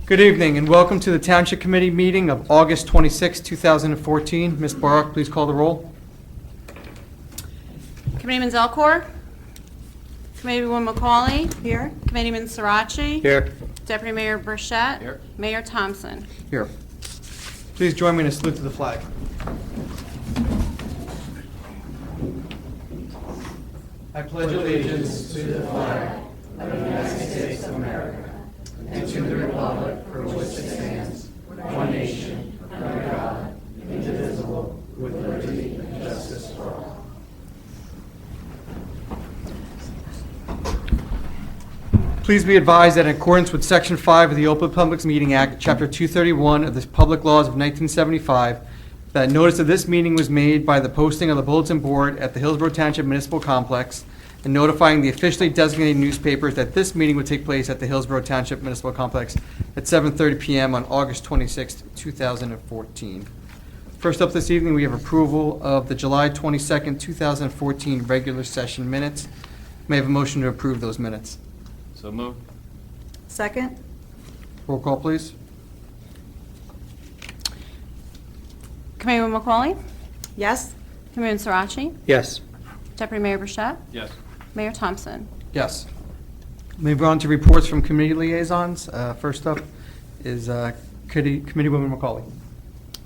Good evening and welcome to the Township Committee meeting of August 26, 2014. Ms. Barak, please call the roll. Committeeman Zelkor. Committeewoman McCauley. Here. Committeeman Sirachi. Here. Deputy Mayor Burchett. Here. Mayor Thompson. Here. Please join me in a salute to the flag. I pledge allegiance to the flag of the United States of America and to the republic for which it stands, one nation, under God, indivisible, with liberty and justice for all. Please be advised that in accordance with Section 5 of the Open Public Meeting Act, Chapter 231 of the Public Laws of 1975, that notice of this meeting was made by the posting of the bulletin board at the Hillsborough Township Municipal Complex and notifying the officially designated newspapers that this meeting would take place at the Hillsborough Township Municipal Complex at 7:30 p.m. on August 26, 2014. First up this evening, we have approval of the July 22, 2014 regular session minutes. May I have a motion to approve those minutes? So moved. Second? Roll call, please. Committeewoman McCauley. Yes? Committeeman Sirachi. Yes. Deputy Mayor Burchett. Yes. Mayor Thompson. Yes. Move on to reports from committee liaisons. First up is Committeewoman McCauley.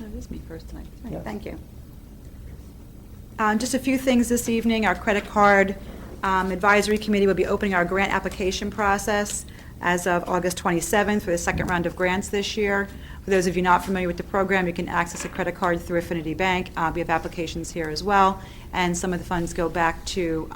Oh, it is me first tonight. Right, Yes. thank you. Just a few things this evening. Our credit card advisory committee will be opening our grant application process as of August 27th for the second round of grants this year. For those of you not familiar with the program, you can access a credit card through Affinity Bank. We have applications here as well, and some of the funds go back to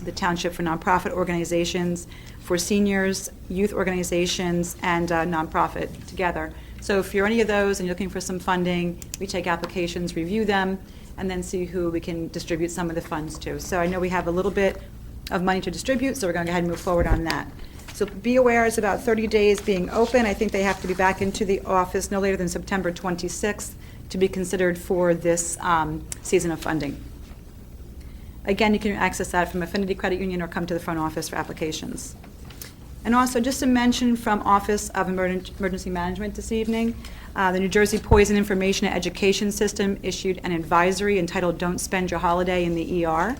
the township for nonprofit organizations, for seniors, youth organizations, and nonprofit together. So if you're any of those and you're looking for some funding, we take applications, review them, and then see who we can distribute some of the funds to. So I know we have a little bit of money to distribute, so we're going to go ahead and move forward on that. So be aware, it's about 30 days being open. I think they have to be back into the office no later than September 26th to be considered for this season of funding. Again, you can access that from Affinity Credit Union or come to the front office for applications. And also, just to mention from Office of Emergency Management this evening, the New Jersey Poison Information and Education System issued an advisory entitled "Don't Spend Your Holiday in the ER."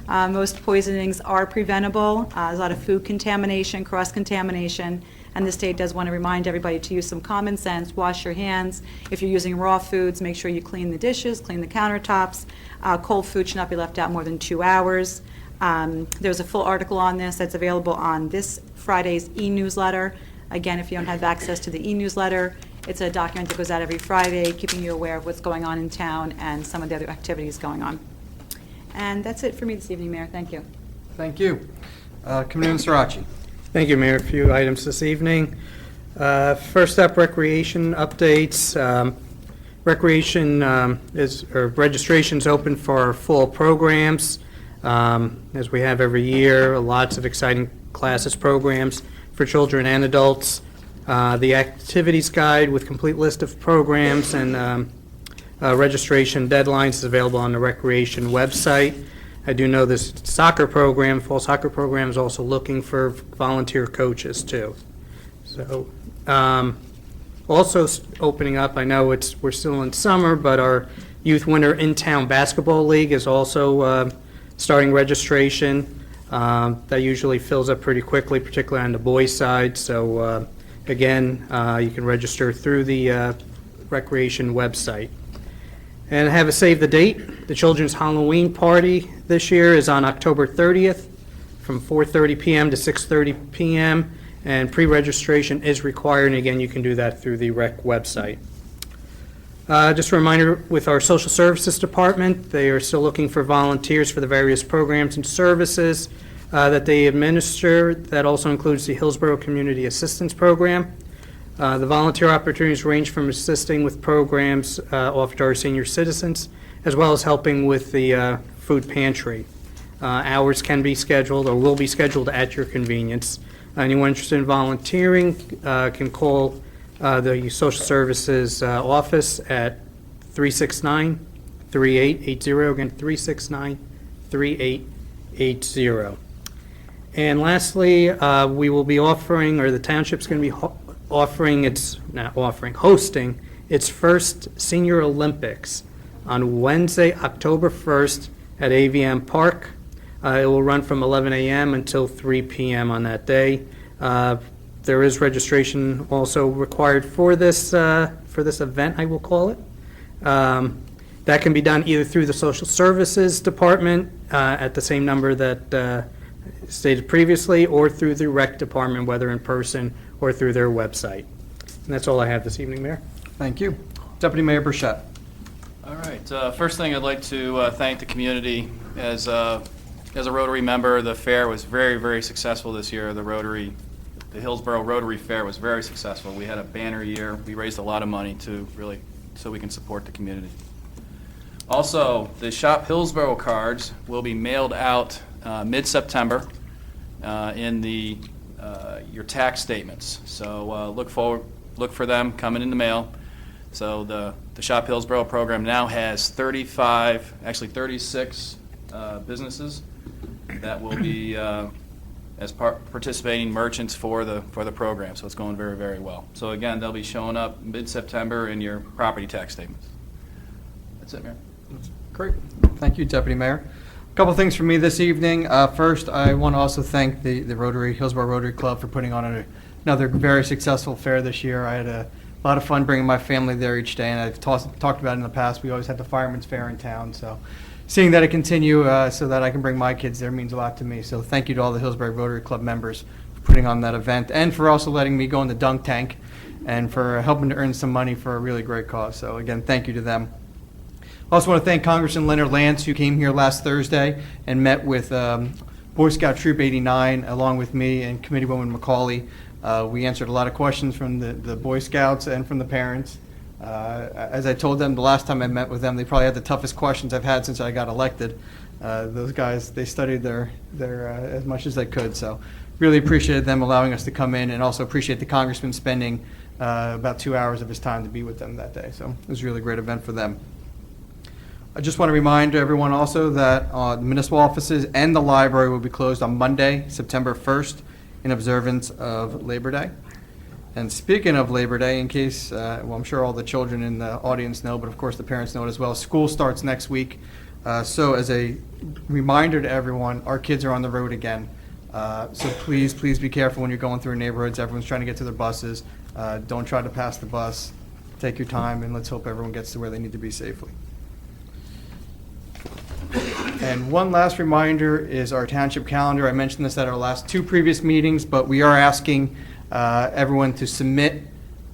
Most poisonings are preventable. There's a lot of food contamination, cross-contamination, and the state does want to remind everybody to use some common sense, wash your hands. If you're using raw foods, make sure you clean the dishes, clean the countertops. Cold food should not be left out more than 2 hours. There's a full article on this that's available on this Friday's e-newsletter. Again, if you don't have access to the e-newsletter, it's a document that goes out every Friday, keeping you aware of what's going on in town and some of the other activities going on. And that's it for me this evening, Mayor. Thank you. Thank you. Committeeman Sirachi. Thank you, Mayor. A few items this evening. First up, recreation updates. Registration's open for our fall programs. As we have every year, lots of exciting classes, programs for children and adults. The activities guide with complete list of programs and registration deadlines is available on the recreation website. I do know this soccer program, fall soccer program, is also looking for volunteer coaches too. So, also opening up, I know we're still in summer, but our Youth Winter In-Town Basketball League is also starting registration. That usually fills up pretty quickly, particularly on the boys' side. So, again, you can register through the recreation website. And I have a save the date. The children's Halloween party this year is on October 30th from 4:30 p.m. to 6:30 p.m. and pre-registration is required, and again, you can do that through the rec website. Just a reminder, with our social services department, they are still looking for volunteers for the various programs and services that they administer. That also includes the Hillsborough Community Assistance Program. The volunteer opportunities range from assisting with programs offered to our senior citizens, as well as helping with the food pantry. Hours can be scheduled or will be scheduled at your convenience. Anyone interested in volunteering can call the Social Services office at 369-3880. Again, 369-3880. And lastly, we will be offering, or the township's going to be hosting its first Senior Olympics on Wednesday, October 1st at AVM Park. It will run from 11 a.m. until 3 p.m. on that day. There is registration also required for this event, I will call it. That can be done either through the Social Services Department at the same number that stated previously, or through the Rec Department, whether in person or through their website. And that's all I have this evening, Mayor. Thank you. Deputy Mayor Burchett. All right. First thing, I'd like to thank the community. As a Rotary member, the fair was very, very successful this year. The Hillsborough Rotary Fair was very successful. We had a banner year. We raised a lot of money so we can support the community. Also, the Shop Hillsborough cards will be mailed out mid-September in your tax statements. So look for them coming in the mail. So the Shop Hillsborough program now has 36 businesses that will be as participating merchants for the program. So it's going very, very well. So again, they'll be showing up mid-September in your property tax statements. That's it, Mayor. Great. Thank you, Deputy Mayor. A couple things for me this evening. First, I want to also thank the Hillsborough Rotary Club for putting on another very successful fair this year. I had a lot of fun bringing my family there each day, and I've talked about it in the past. We always had the Fireman's Fair in town, so seeing that it continue so that I can bring my kids there means a lot to me. So thank you to all the Hillsborough Rotary Club members for putting on that event, and for also letting me go in the dunk tank, and for helping to earn some money for a really great cause. So again, thank you to them. I also want to thank Congressman Leonard Lance, who came here last Thursday and met with Boy Scout Troop 89, along with me and Committeewoman McCauley. We answered a lot of questions from the Boy Scouts and from the parents. As I told them the last time I met with them, they probably had the toughest questions I've had since I got elected. Those guys, they studied their as much as they could. So really appreciated them allowing us to come in, and also appreciate the Congressman spending about 2 hours of his time to be with them that day. So it was a really great event for them. I just want to remind everyone also that the municipal offices and the library will be closed on Monday, September 1st, in observance of Labor Day. And speaking of Labor Day, in case, well, I'm sure all the children in the audience know, but of course the parents know it as well, school starts next week. So as a reminder to everyone, our kids are on the road again. So please be careful when you're going through neighborhoods. Everyone's trying to get to their buses. Don't try to pass the bus. Take your time, and let's hope everyone gets to where they need to be safely. And one last reminder is our township calendar. I mentioned this at our last two previous meetings, but we are asking everyone to submit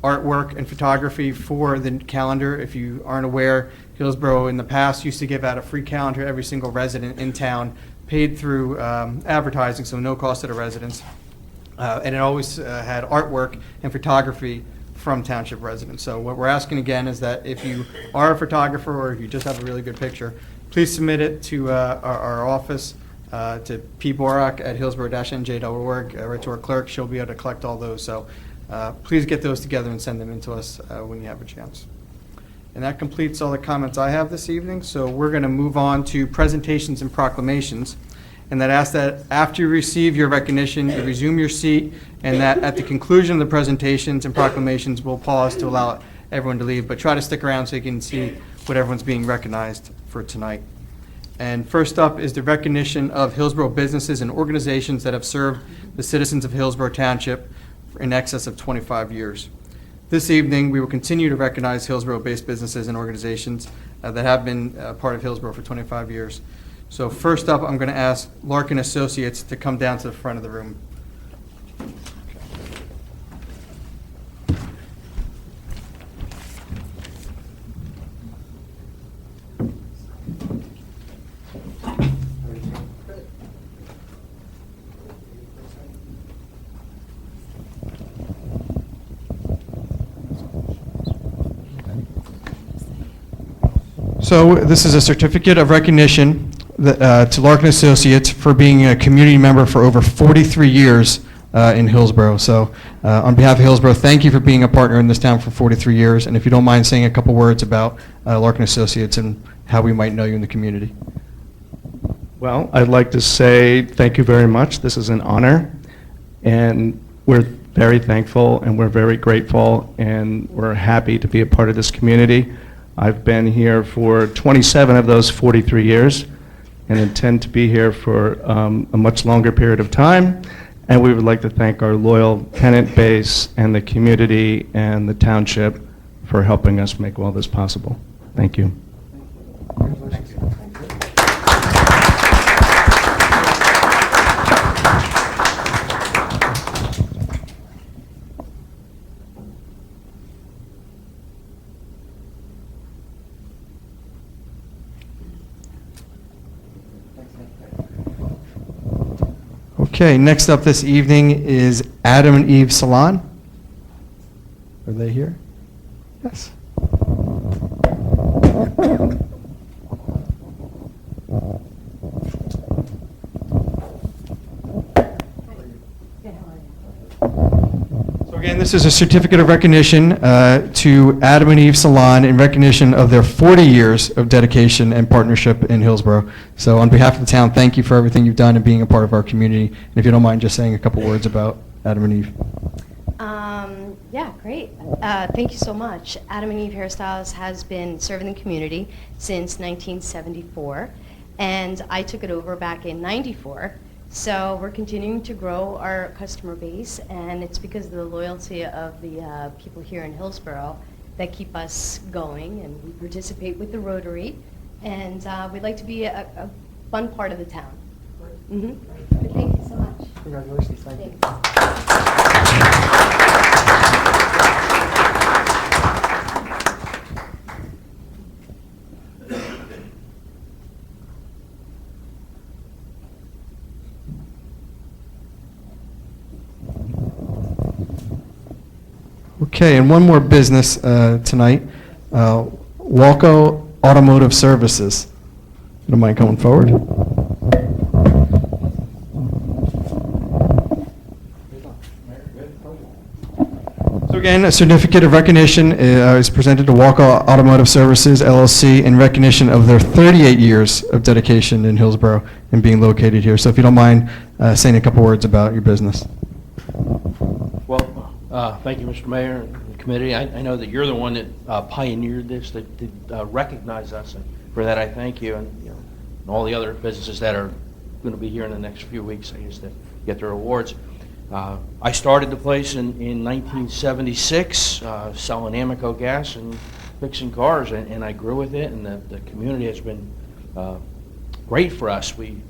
artwork and photography for the calendar. If you aren't aware, Hillsborough in the past used to give out a free calendar to every single resident in town, paid through advertising, so no cost to the residents. And it always had artwork and photography from township residents. So what we're asking again is that if you are a photographer, or if you just have a really good picture, please submit it to our office, to pborak@hillsborough-nj.org, right to our clerk. She'll be able to collect all those. So please get those together and send them in to us when you have a chance. And that completes all the comments I have this evening. So we're going to move on to presentations and proclamations. And that asks that after you receive your recognition, you resume your seat, and that at the conclusion of the presentations and proclamations, we'll pause to allow everyone to leave. But try to stick around so you can see what everyone's being recognized for tonight. And first up is the recognition of Hillsborough businesses and organizations that have served the citizens of Hillsborough Township for in excess of 25 years. This evening, we will continue to recognize Hillsborough-based businesses and organizations that have been part of Hillsborough for 25 years. So first up, I'm going to ask Larkin Associates to come down to the front of the room. So this is a certificate of recognition to Larkin Associates for being a community member for over 43 years in Hillsborough. So on behalf of Hillsborough, thank you for being a partner in this town for 43 years. And if you don't mind saying a couple words about Larkin Associates and how we might know you in the community. Well, I'd like to say thank you very much. This is an honor, and we're very thankful, and we're very grateful, and we're happy to be a part of this community. I've been here for 27 of those 43 years, and intend to be here for a much longer period of time. And we would like to thank our loyal tenant base and the community and the township for helping us make all this possible. Thank you. Okay, next up this evening is Adam and Eve Salon. Are they here? Yes. So again, this is a certificate of recognition to Adam and Eve Salon in recognition of their 40 years of dedication and partnership in Hillsborough. So on behalf of the town, thank you for everything you've done and being a part of our community. And if you don't mind just saying a couple words about Adam and Eve. Yeah, great. Thank you so much. Adam and Eve Hairstyles has been serving the community since 1974, and I took it over back in '94. So we're continuing to grow our customer base, and it's because of the loyalty of the people here in Hillsborough that keep us going, and we participate with the Rotary, and we'd like to be a fun part of the town. Thank you so much. Congratulations. Thank you. Thanks. Okay, and one more business tonight. Walco Automotive Services. You don't mind coming forward? So again, a certificate of recognition is presented to Walco Automotive Services, LLC, in recognition of their 38 years of dedication in Hillsborough and being located here. So if you don't mind saying a couple words about your business. Well, thank you, Mr. Mayor and the committee. I know that you're the one that pioneered this, that did recognize us, and for that I thank you, and and all the other businesses that are going to be here in the next few weeks, I guess, to get their awards. I started the place in 1976, selling Amoco gas and fixing cars, and I grew with it, and the community has been great for us. We've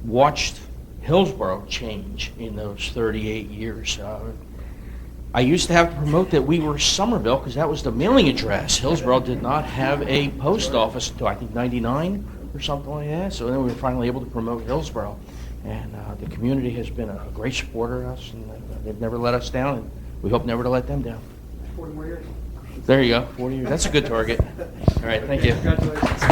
watched Hillsborough change in those 38 years. I used to have to promote that we were Somerville because that was the mailing address. Hillsborough did not have a post office until I think 99 or something like that. So then we were finally able to promote Hillsborough. And the community has been a great supporter of us, and they've never let us down, and we hope never to let them down. 40 more years. There you go, 40 years. That's a good target. All right, thank you. Congratulations.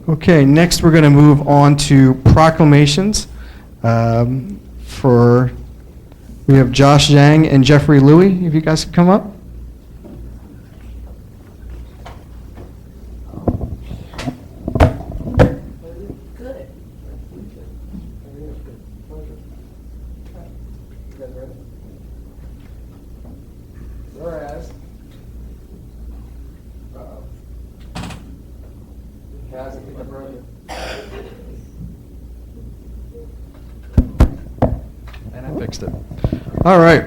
Okay, next we're going to move on to proclamations. We have Josh Zhang and Jeffrey Louie, if you guys could come up. Good. Whereas, and I fixed it. All right.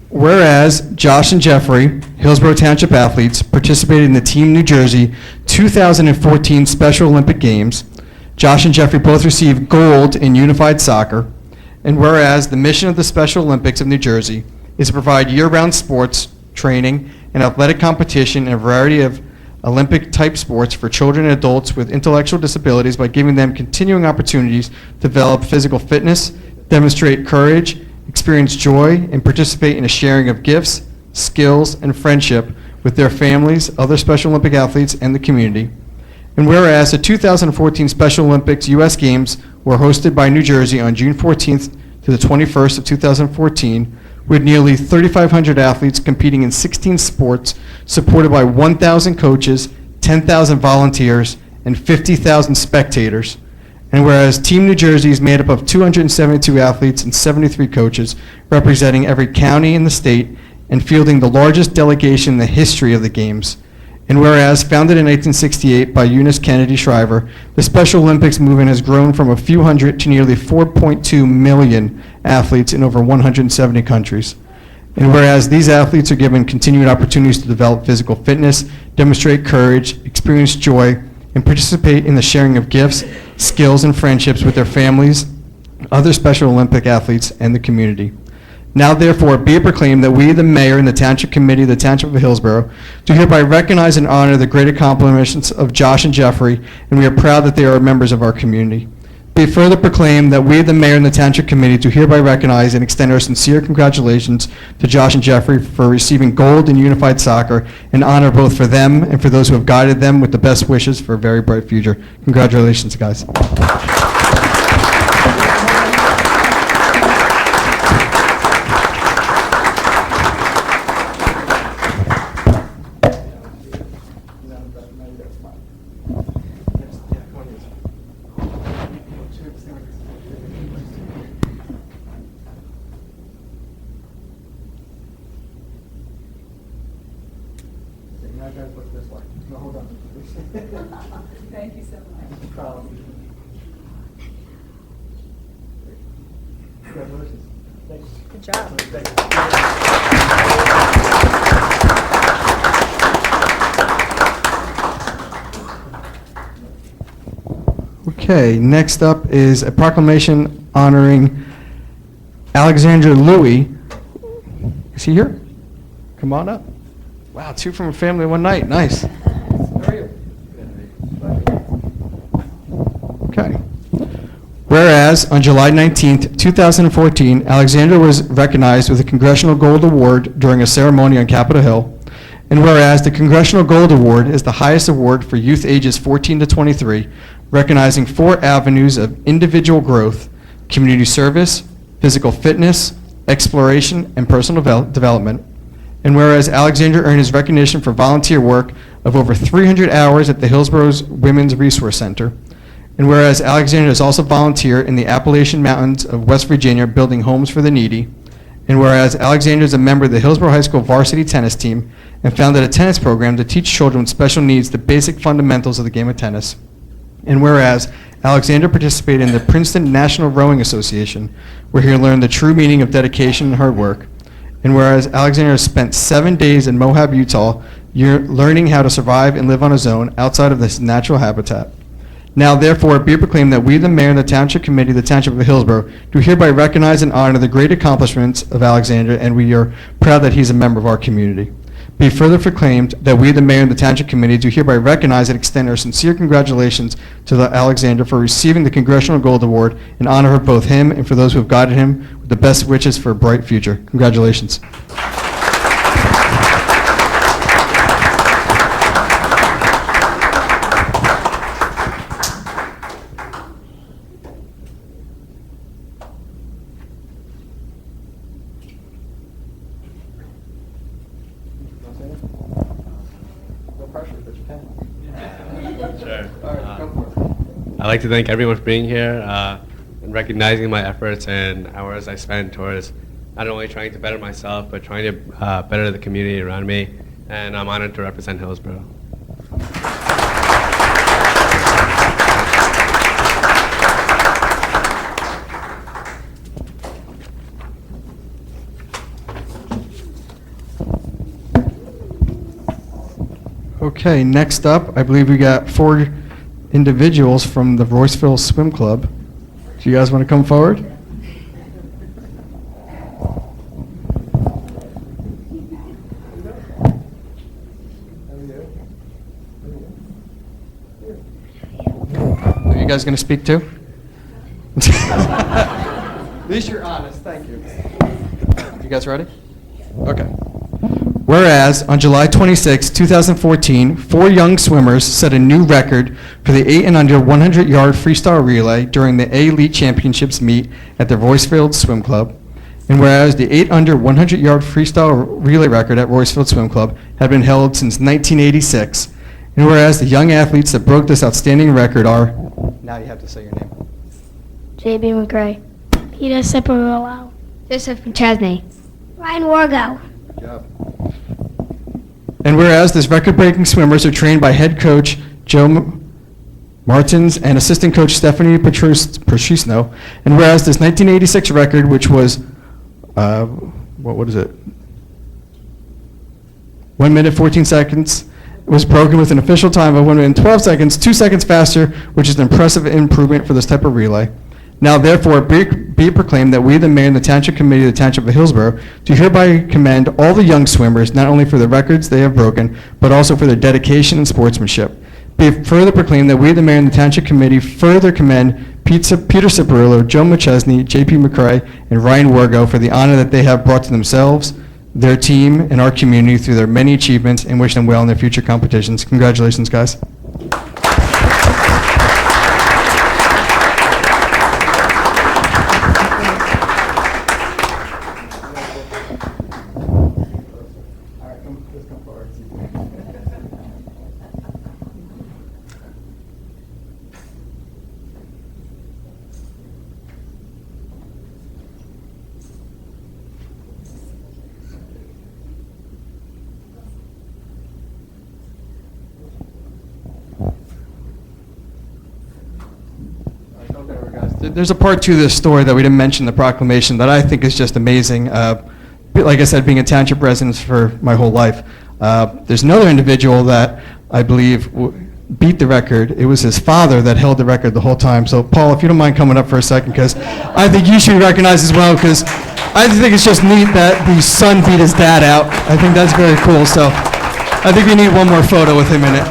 Whereas Josh and Jeffrey, Hillsborough Township athletes, participated in the Team New Jersey 2014 Special Olympic Games, Josh and Jeffrey both received gold in unified soccer. And whereas the mission of the Special Olympics of New Jersey is to provide year-round sports, training, and athletic competition in a variety of Olympic-type sports for children and adults with intellectual disabilities by giving them continuing opportunities to develop physical fitness, demonstrate courage, experience joy, and participate in a sharing of gifts, skills, and friendship with their families, other Special Olympic athletes, and the community. And whereas the 2014 Special Olympics U.S. Games were hosted by New Jersey on June 14th to the 21st of 2014, with nearly 3,500 athletes competing in 16 sports, supported by 1,000 coaches, 10,000 volunteers, and 50,000 spectators. And whereas Team New Jersey is made up of 272 athletes and 73 coaches, representing every county in the state and fielding the largest delegation in the history of the Games. And whereas founded in 1968 by Eunice Kennedy Shriver, the Special Olympics movement has grown from a few hundred to nearly 4.2 million athletes in over 170 countries. And whereas these athletes are given continued opportunities to develop physical fitness, demonstrate courage, experience joy, and participate in the sharing of gifts, skills, and friendships with their families, other Special Olympic athletes, and the community. Now therefore be it proclaimed that we, the mayor and the Township Committee of the Township of Hillsborough, do hereby recognize and honor the great accomplishments of Josh and Jeffrey, and we are proud that they are members of our community. Be it further proclaimed that we, the mayor and the Township Committee, do hereby recognize and extend our sincere congratulations to Josh and Jeffrey for receiving gold in unified soccer, and honor both for them and for those who have guided them with the best wishes for a very bright future. Congratulations, guys. Thank you so much. Good job. Okay, next up is a proclamation honoring Alexandra Louie. Is he here? Come on up. Wow, two from a family in one night. Nice. Okay. Whereas on July 19th, 2014, Alexandra was recognized with a Congressional Gold Award during a ceremony on Capitol Hill. And whereas the Congressional Gold Award is the highest award for youth ages 14 to 23, recognizing 4 avenues of individual growth: community service, physical fitness, exploration, and personal development. And whereas Alexander earned his recognition for volunteer work of over 300 hours at the Hillsborough's Women's Resource Center. And whereas Alexander has also volunteered in the Appalachian Mountains of West Virginia building homes for the needy. And whereas Alexander is a member of the Hillsborough High School varsity tennis team and founded a tennis program to teach children with special needs the basic fundamentals of the game of tennis. And whereas Alexander participated in the Princeton National Rowing Association, where he learned the true meaning of dedication and hard work. And whereas Alexander has spent 7 days in Moab, Utah, learning how to survive and live on his own outside of this natural habitat. Now therefore be it proclaimed that we, the mayor and the Township Committee of the Township of Hillsborough, do hereby recognize and honor the great accomplishments of Alexander, and we are proud that he's a member of our community. Be further proclaimed that we, the mayor and the Township Committee, do hereby recognize and extend our sincere congratulations to Alexander for receiving the Congressional Gold Award in honor of both him and for those who have guided him with the best wishes for a bright future. Congratulations. I'd like to thank everyone for being here and recognizing my efforts and hours I spent towards not only trying to better myself, but trying to better the community around me. And I'm honored to represent Hillsborough. Okay, next up, I believe we got 4 individuals from the Royceville Swim Club. Do you guys want to come forward? Are you guys going to speak too? At least you're honest, thank you. You guys ready? Okay. Whereas on July 26, 2014, 4 young swimmers set a new record for the 8 and under 100-yard freestyle relay during the A-Elite Championships meet at the Roycefield Swim Club. And whereas the 8 under 100-yard freestyle relay record at Roycefield Swim Club had been held since 1986. And whereas the young athletes that broke this outstanding record are, now you have to say your name. J.B. McRae. Peter Cipollillo. Joseph Chesney. Ryan Wargo. Good job. And whereas this record-breaking swimmers are trained by head coach Joe Martins and assistant coach Stephanie Patrusno, and whereas this 1986 record, which was, what is it? 1 minute 14 seconds, was broken with an official time of 1 minute 12 seconds, 2 seconds faster, which is an impressive improvement for this type of relay. Now therefore be it proclaimed that we, the mayor and the township committee of the township of Hillsborough, do hereby commend all the young swimmers, not only for the records they have broken, but also for their dedication and sportsmanship. Be it further proclaimed that we, the mayor and the township committee, further commend Peter Cipollillo, Joe McChesney, J.P. McCrae, and Ryan Wargo for the honor that they have brought to themselves, their team, and our community through their many achievements, and wish them well in their future competitions. Congratulations, guys. There's a part 2 to this story that we didn't mention in the proclamation that I think is just amazing. Like I said, being a township resident for my whole life, there's another individual that I believe beat the record. It was his father that held the record the whole time. So, Paul, if you don't mind coming up for a second, because I think you should be recognized as well, because I think it's just neat that the son beat his dad out. I think that's very cool. So I think we need one more photo with him in it.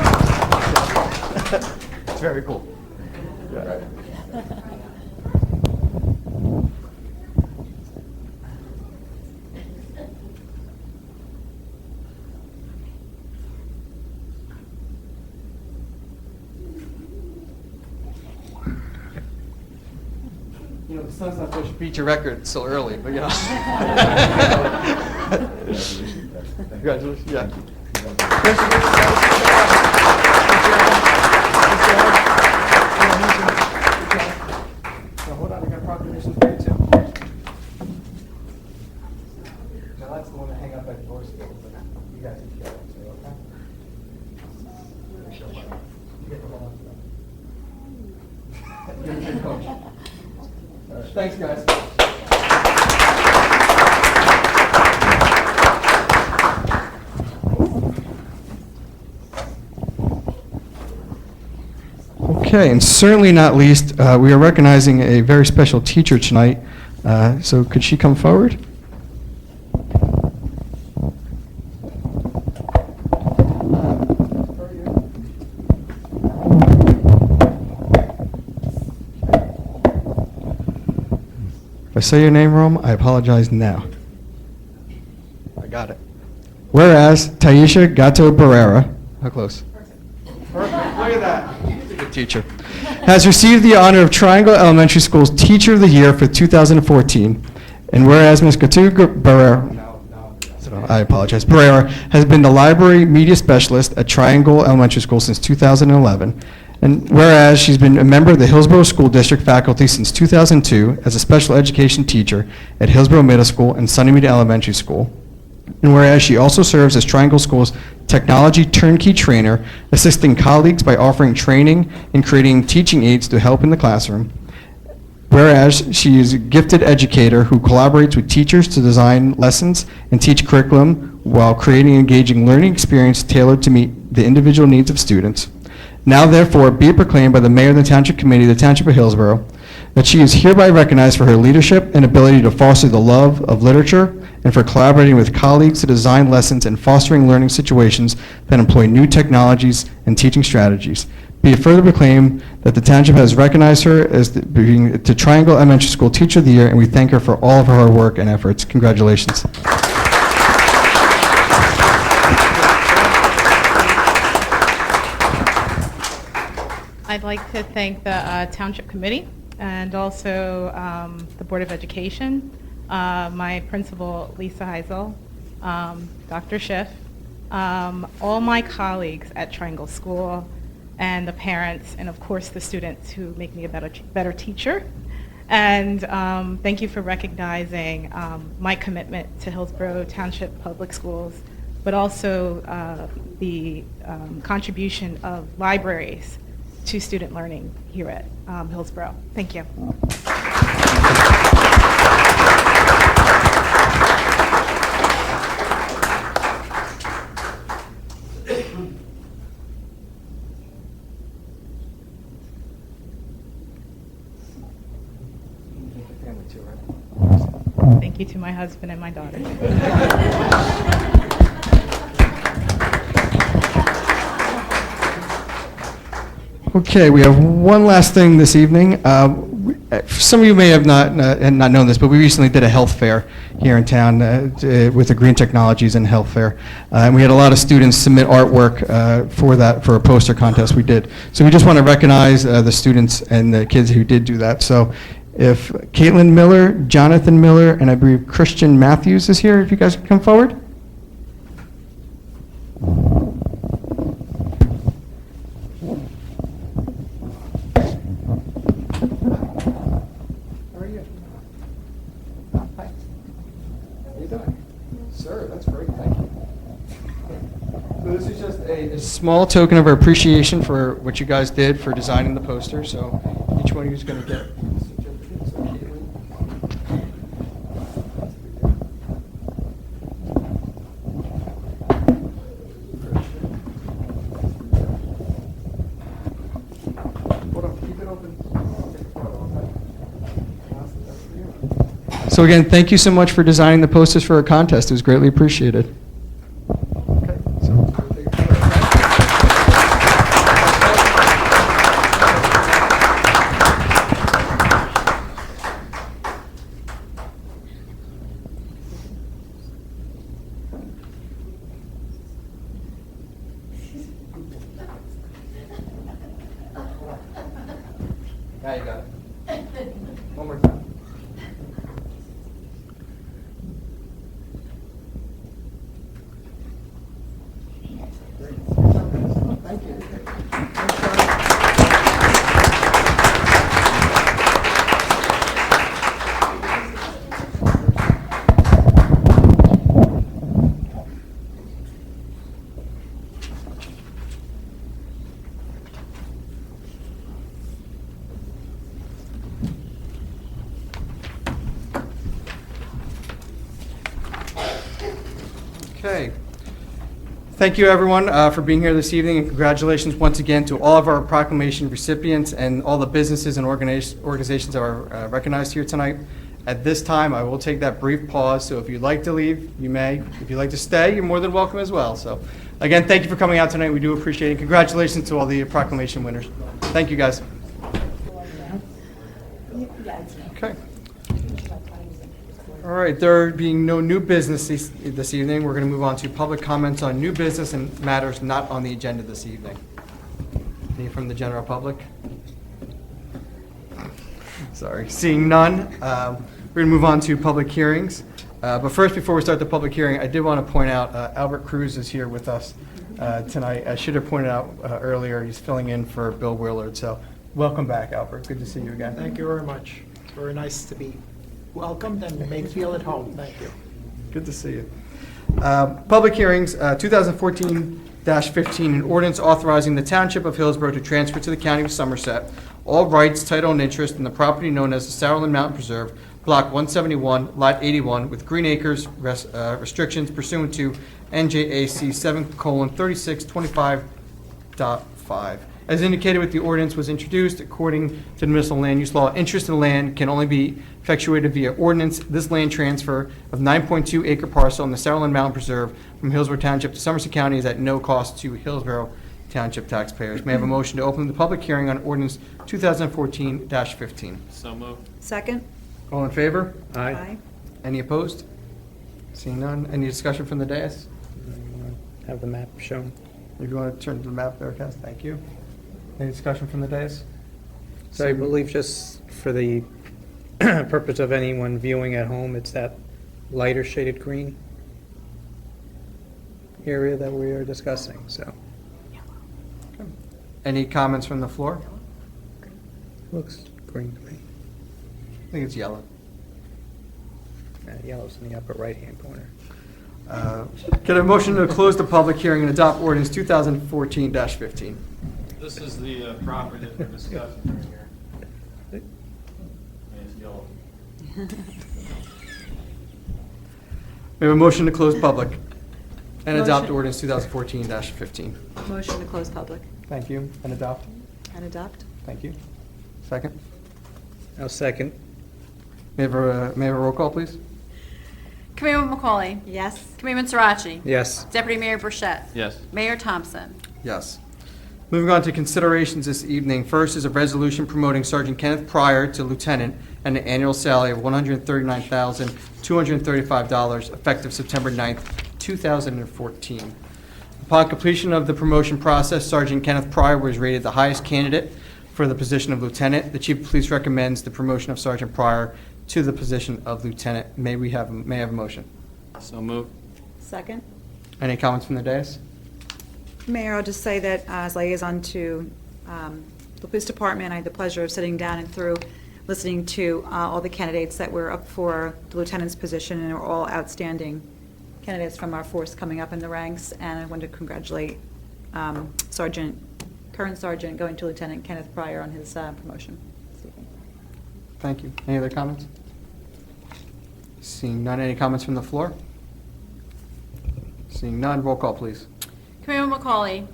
It's very cool. You know, the son's not supposed to beat your record so early, but you know. Congratulations. Yeah. Hold on, I got proclamations for you too. Now that's the one to hang up at yours. You guys can share it too, okay? You get the one up. You're a good coach. Thanks, guys. Okay, and certainly not least, we are recognizing a very special teacher tonight. So could she come forward? If I say your name wrong, I apologize now. I got it. Whereas Taisha Gato Barrera, how close? Perfect. Look at that. She's a good teacher. Has received the honor of Triangle Elementary School's Teacher of the Year for 2014. And whereas Ms. Gato Barrera, I apologize, Barrera has been the library media specialist at Triangle Elementary School since 2011. And whereas she's been a member of the Hillsborough School District faculty since 2002 as a special education teacher at Hillsborough Middle School and Sunnymead Elementary School. And whereas she also serves as Triangle School's technology turnkey trainer, assisting colleagues by offering training and creating teaching aids to help in the classroom. Whereas she is a gifted educator who collaborates with teachers to design lessons and teach curriculum while creating an engaging learning experience tailored to meet the individual needs of students. Now therefore be it proclaimed by the Mayor and the Township Committee of the Township of Hillsborough that she is hereby recognized for her leadership and ability to foster the love of literature and for collaborating with colleagues to design lessons and fostering learning situations that employ new technologies and teaching strategies. Be it further proclaimed that the township has recognized her as being the Triangle Elementary School Teacher of the Year, and we thank her for all of her hard work and efforts. Congratulations. I'd like to thank the Township Committee and also the Board of Education, my principal, Lisa Heisel, Dr. Schiff, all my colleagues at Triangle School, and the parents, and of course the students who make me a better teacher. And thank you for recognizing my commitment to Hillsborough Township Public Schools, but also the contribution of libraries to student learning here at Hillsborough. Thank you. Thank you to my husband and my daughter. Okay, we have one last thing this evening. Some of you may have not known this, but we recently did a health fair here in town with the Green Technologies and Health Fair. And we had a lot of students submit artwork for a poster contest we did. So we just want to recognize the students and the kids who did do that. So if Caitlin Miller, Jonathan Miller, and I believe Christian Matthews is here, if you guys could come forward. This is just a small token of our appreciation for what you guys did for designing the poster. So each one of you is going to get a certificate. So hold on, keep it open. So again, thank you so much for designing the posters for our contest. It was greatly appreciated. Now you got it. One more time. Thank you. Okay. Thank you, everyone, for being here this evening, and congratulations once again to all of our proclamation recipients and all the businesses and organizations that are recognized here tonight. At this time, I will take that brief pause, so if you'd like to leave, you may. If you'd like to stay, you're more than welcome as well. So, again, thank you for coming out tonight. We do appreciate it. Congratulations to all the proclamation winners. Thank you, guys. Okay. All right, there being no new business this evening, we're going to move on to public comments on new business and matters not on the agenda this evening. Any from the general public? Sorry, seeing none, we're going to move on to public hearings. But first, before we start the public hearing, I did want to point out Albert Cruz is here with us tonight. I should have pointed out earlier, he's filling in for Bill Willard. So welcome back, Albert. Good to see you again. Thank you very much. It's very nice to be welcomed and made feel at home. Thank you. Good to see you. Public hearings, 2014-15, an ordinance authorizing the Township of Hillsborough to transfer to the County of Somerset all rights, title, and interest in the property known as the Sauerland Mountain Preserve, Block 171, Lot 81, with Green Acres restrictions pursuant to NJAC 7:3625.5. As indicated with the ordinance was introduced, according to the municipal land use law, interest in the land can only be effectuated via ordinance. This land transfer of 9.2 acre parcel in the Sauerland Mountain Preserve from Hillsborough Township to Somerset County is at no cost to Hillsborough township taxpayers. May I have a motion to open the public hearing on ordinance 2014-15? So moved. Second? All in favor? Aye. Any opposed? Seeing none. Any discussion from the dais? Have the map shown. If you want to turn to the map there, Cass, thank you. Any discussion from the dais? So I believe just for the purpose of anyone viewing at home, it's that lighter shaded green area that we are discussing, so. Any comments from the floor? Looks green to me. I think it's yellow. Yellow's in the upper right-hand corner. Get a motion to close the public hearing and adopt ordinance 2014-15. This is the property that we're discussing right here. It's yellow. We have a motion to close public and adopt Motion. ordinance 2014-15. Motion to close public Thank you. And adopt. and adopt. Thank you. Second. I'll second. May I have a roll call, please? Committeewoman McCauley. Yes. Committeeman Sarachi. Yes. Deputy Mayor Burchett. Yes. Mayor Thompson. Yes. Moving on to considerations this evening. First is a resolution promoting Sergeant Kenneth Pryor to lieutenant and an annual salary of $139,235 effective September 9th, 2014. Upon completion of the promotion process, Sergeant Kenneth Pryor was rated the highest candidate for the position of lieutenant. The Chief of Police recommends the promotion of Sergeant Pryor to the position of lieutenant. May I have a motion? So moved. Second? Any comments from the dais? Mayor, I'll just say that as liaison to the police department, I had the pleasure of sitting down and through, listening to all the candidates that were up for the lieutenant's position, and are all outstanding candidates from our force coming up in the ranks. And I wanted to congratulate current Sergeant going to Lieutenant Kenneth Pryor on his promotion. Thank you. Any other comments? Seeing none, any comments from the floor? Seeing none, roll call, please. Committeewoman McCauley.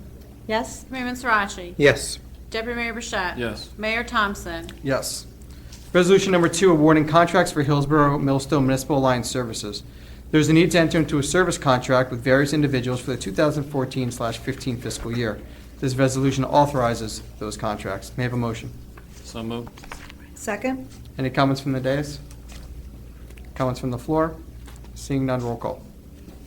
Yes? Committeeman Sarachi. Yes. Deputy Mayor Burchett. Yes. Mayor Thompson. Yes. Resolution number 2, awarding contracts for Hillsborough Millstone Municipal Alliance Services. There's a need to enter into a service contract with various individuals for the 2014/15 fiscal year. This resolution authorizes those contracts. May I have a motion? So moved. Second? Any comments from the dais? Comments from the floor? Seeing none, roll call.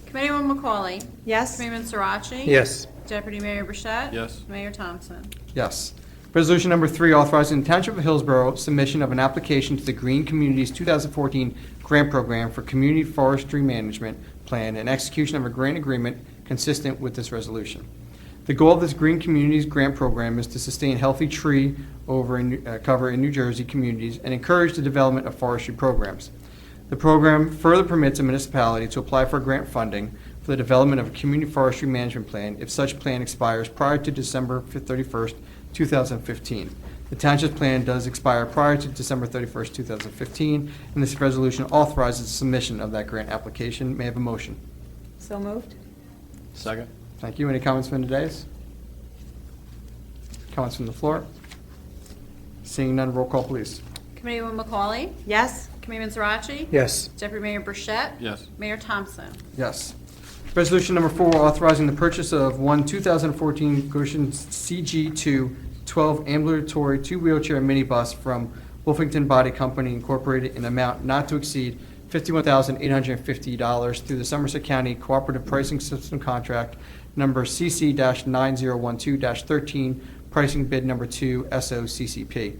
Committeewoman McCauley. Yes? Committeeman Sarachi. Yes. Deputy Mayor Burchett. Yes. Mayor Thompson. Yes. Resolution number 3, authorizing the Township of Hillsborough submission of an application to the Green Communities 2014 Grant Program for Community Forestry Management Plan and execution of a grant agreement consistent with this resolution. The goal of this Green Communities Grant Program is to sustain healthy tree cover in New Jersey communities and encourage the development of forestry programs. The program further permits a municipality to apply for grant funding for the development of a community forestry management plan if such plan expires prior to December 31st, 2015. The township's plan does expire prior to December 31st, 2015, and this resolution authorizes the submission of that grant application. May I have a motion? So moved? Second. Thank you. Any comments from the dais? Comments from the floor? Seeing none, roll call, please. Committeewoman McCauley. Yes? Committeeman Sarachi. Yes. Deputy Mayor Burchett. Yes. Mayor Thompson. Yes. Resolution number 4, authorizing the purchase of one 2014 Goshen CG2 12 ambulatory two-wheelchair minibus from Wolfington Body Company Incorporated in amount not to exceed $51,850 through the Somerset County Cooperative Pricing System Contract number CC-9012-13, pricing bid number 2, SOCCP.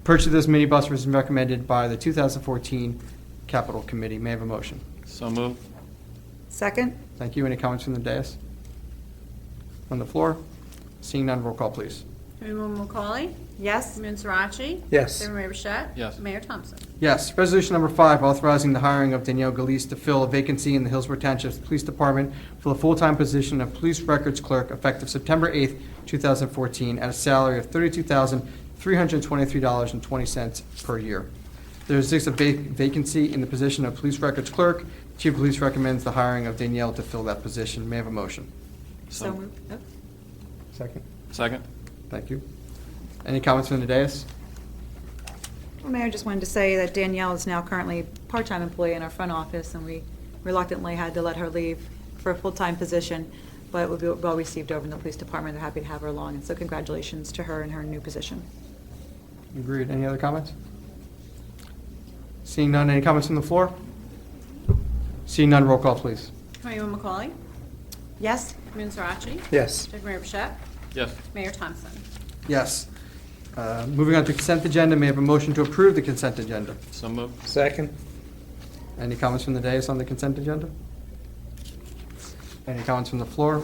Purchase of this minibus was recommended by the 2014 Capital Committee. May I have a motion? So moved. Second? Thank you. Any comments from the dais? On the floor? Seeing none, roll call, please. Committeewoman McCauley. Yes? Committeeman Sarachi. Yes. Deputy Mayor Burchett. Yes. Mayor Thompson. Yes. Resolution number 5, authorizing the hiring of Danielle Galise to fill a vacancy in the Hillsborough Township Police Department for the full-time position of police records clerk effective September 8th, 2014, at a salary of $32,323.20 per year. There exists a vacancy in the position of police records clerk. Chief of Police recommends the hiring of Danielle to fill that position. May I have a motion? So moved. Oh. Second. Second. Thank you. Any comments from the dais? Well, Mayor, just wanted to say that Danielle is now currently a part-time employee in our front office, and we reluctantly had to let her leave for a full-time position. but it will be well received over in the police department. They're happy to have her along, and so congratulations to her in her new position. Agreed. Any other comments? Seeing none, any comments from the floor? Seeing none, roll call, please. Committeewoman McCauley? Yes? Committeeman Sarachi? Yes. Deputy Mayor Bishop? Yes. Mayor Thompson? Yes. Moving on to consent agenda, may I have a motion to approve the consent agenda? So moved. Second? Any comments from the dais on the consent agenda? Any comments from the floor?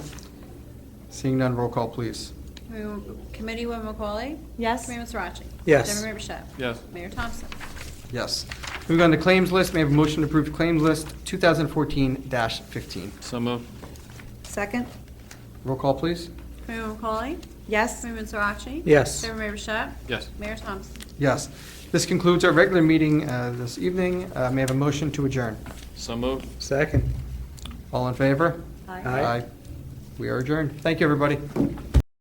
Seeing none, roll call, please. Committeewoman McCauley? Yes? Committeeman Sarachi? Yes. Deputy Mayor Bishop? Yes. Mayor Thompson? Yes. Moving on to claims list, may I have a motion to approve claims list 2014-15? So moved. Second? Roll call, please. Committeewoman McCauley? Yes? Committeeman Sarachi? Yes. Deputy Mayor Bishop? Yes. Mayor Thompson? Yes. This concludes our regular meeting this evening. May I have a motion to adjourn? So moved. Second? All in favor? Aye. Aye. We are adjourned. Thank you, everybody.